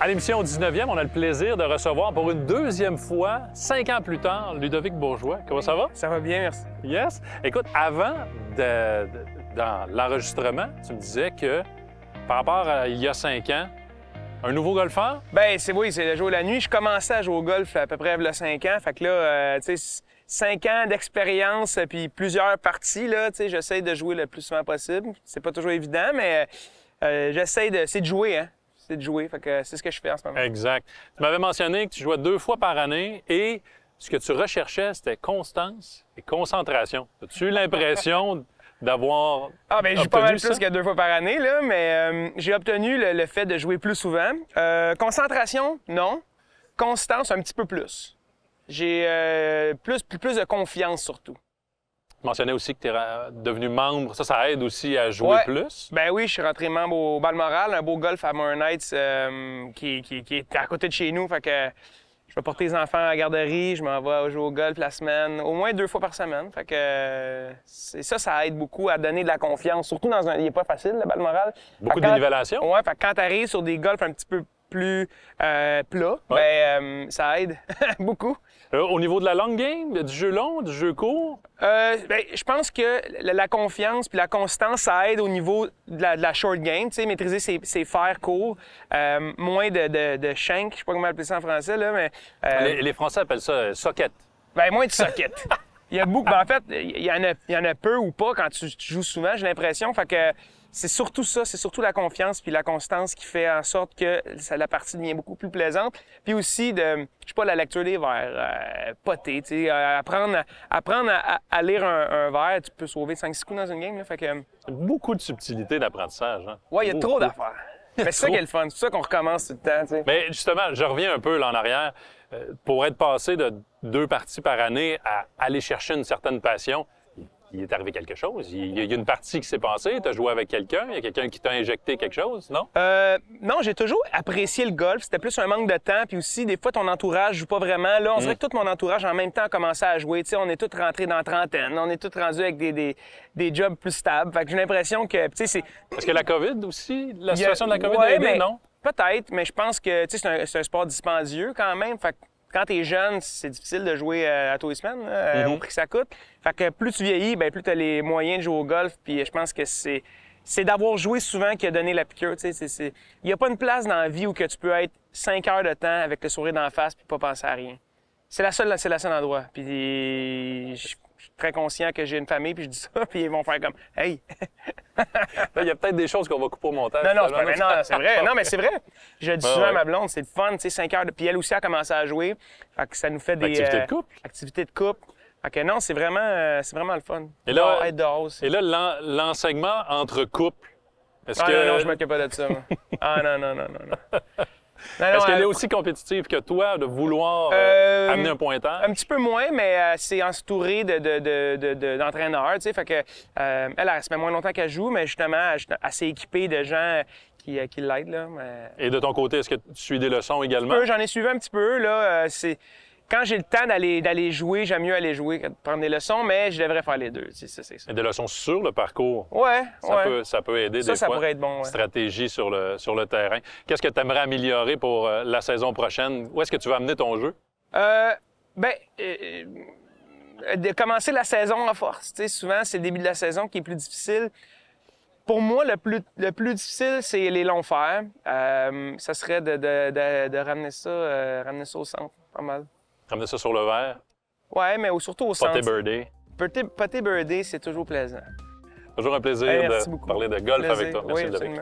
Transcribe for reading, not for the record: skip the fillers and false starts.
À l'émission 19e, on a le plaisir de recevoir pour une deuxième fois, 5 ans plus tard, Ludovic Bourgeois. Comment ça va? Ça va bien, merci. Yes. Écoute, avant dans l'enregistrement, tu me disais que par rapport à il y a 5 ans, un nouveau golfeur? Ben c'est de jouer la nuit. Je commençais à jouer au golf à peu près il y a 5 ans. Fait que là, tu sais, 5 ans d'expérience puis plusieurs parties, là, tu sais, j'essaie de jouer le plus souvent possible. C'est pas toujours évident, mais c'est de jouer, hein. C'est de jouer. Fait que c'est ce que je fais en ce moment. Exact. Tu m'avais mentionné que tu jouais 2 fois par année et ce que tu recherchais, c'était constance et concentration. As-tu eu l'impression d'avoir ben j'ai pas mal plus que 2 fois par année, là, mais j'ai obtenu le fait de jouer plus souvent. Concentration, non. Constance, un petit peu plus. J'ai plus de confiance, surtout. Tu mentionnais aussi que tu es devenu membre. Ça aide aussi à jouer plus? Ben oui, je suis rentré membre au Balmoral, un beau golf à Morin Heights qui est à côté de chez nous. Fait que je vais porter les enfants à la garderie, je m'en vais jouer au golf la semaine, au moins 2 fois par semaine. Fait que ça aide beaucoup à donner de la confiance, surtout dans un... Il n'est pas facile, le Balmoral. Beaucoup de dénivellation? Oui, fait que quand tu arrives sur des golfs un petit peu plus plats, ben, ça aide beaucoup. Au niveau de la long game, du jeu long, du jeu court? Ben, je pense que la confiance puis la constance, ça aide au niveau de la short game, tu sais, maîtriser ses fers courts, moins de shank, je sais pas comment appeler ça en français, là, mais... Les Français appellent ça socket. Ben, moins de socket. Il y a beaucoup... Ben, en fait, il y en a peu ou pas quand tu joues souvent, j'ai l'impression, fait que c'est surtout ça, c'est surtout la confiance puis la constance qui fait en sorte que la partie devient beaucoup plus plaisante. Puis aussi, je sais pas, la lecture des vers, poter, tu sais, apprendre à lire un vers, tu peux sauver 5-6 coups dans une game, là, fait que... Beaucoup de subtilité d'apprentissage, hein? Ouais, il y a trop d'affaires. Mais c'est ça qui est le fun, c'est pour ça qu'on recommence tout le temps, tu sais. Mais justement, je reviens un peu là en arrière. Pour être passé de 2 parties par année à aller chercher une certaine passion, il est arrivé quelque chose. Il y a une partie qui s'est passée, tu as joué avec quelqu'un, il y a quelqu'un qui t'a injecté quelque chose, non? Non, j'ai toujours apprécié le golf. C'était plus un manque de temps. Puis aussi, des fois, ton entourage joue pas vraiment. Là, on dirait que tout mon entourage, en même temps, a commencé à jouer. Tu sais, on est tous rentrés dans la trentaine. On est tous rendus avec des jobs plus stables. Fait que j'ai l'impression que, tu sais, c'est... Est-ce que la COVID aussi, la situation de la COVID a aidé, non? Peut-être, mais je pense que, tu sais, c'est un sport dispendieux quand même. Fait que quand t'es jeune, c'est difficile de jouer à tous les semaines, au prix que ça coûte. Fait que plus tu vieillis, ben plus tu as les moyens de jouer au golf. Puis je pense que c'est d'avoir joué souvent qui a donné la piqûre. Il n'y a pas une place dans la vie où que tu peux être 5 heures de temps avec le sourire d'en face puis pas penser à rien. C'est la seule endroit. Puis je suis très conscient que j'ai une famille, puis je dis ça, puis ils vont faire comme « Hey! » Il y a peut-être des choses qu'on va couper au montage. Non, c'est vrai. Non, mais c'est vrai. Je dis souvent à ma blonde, c'est le fun, tu sais, 5 heures. Puis elle aussi a commencé à jouer. Fait que ça nous fait des... Activités de couple. Activités de couple. Fait que non, c'est vraiment le fun. Et là, être dehors aussi. Et là, l'enseignement entre couples, est-ce que... Non, je m'occupe pas de ça, moi. Ah non. Est-ce qu'elle est aussi compétitive que toi de vouloir amener un pointeur? Un petit peu moins, mais c'est entouré d'entraîneurs, tu sais. Fait que elle, ça fait moins longtemps qu'elle joue, mais justement, elle s'est équipée de gens qui l'aident, là. Et de ton côté, est-ce que tu suis des leçons également? J'en ai suivi un petit peu, là. Quand j'ai le temps d'aller jouer, j'aime mieux aller jouer que de prendre des leçons, mais je devrais faire les deux. C'est ça. Et des leçons sur le parcours. Ça peut aider des fois. Ça pourrait être bon. Ouais. Stratégie sur le terrain. Qu'est-ce que tu aimerais améliorer pour la saison prochaine? Où est-ce que tu vas amener ton jeu? De commencer la saison en force. Tu sais, souvent, c'est le début de la saison qui est plus difficile. Pour moi, le plus difficile, c'est les longs fers. Ça serait de ramener ça au centre, pas mal. Ramener ça sur le verre? Oui, mais surtout au centre. Potter birdie. Potter birdie, c'est toujours plaisant. Toujours un plaisir de parler de golf avec toi. Merci, Ludovic.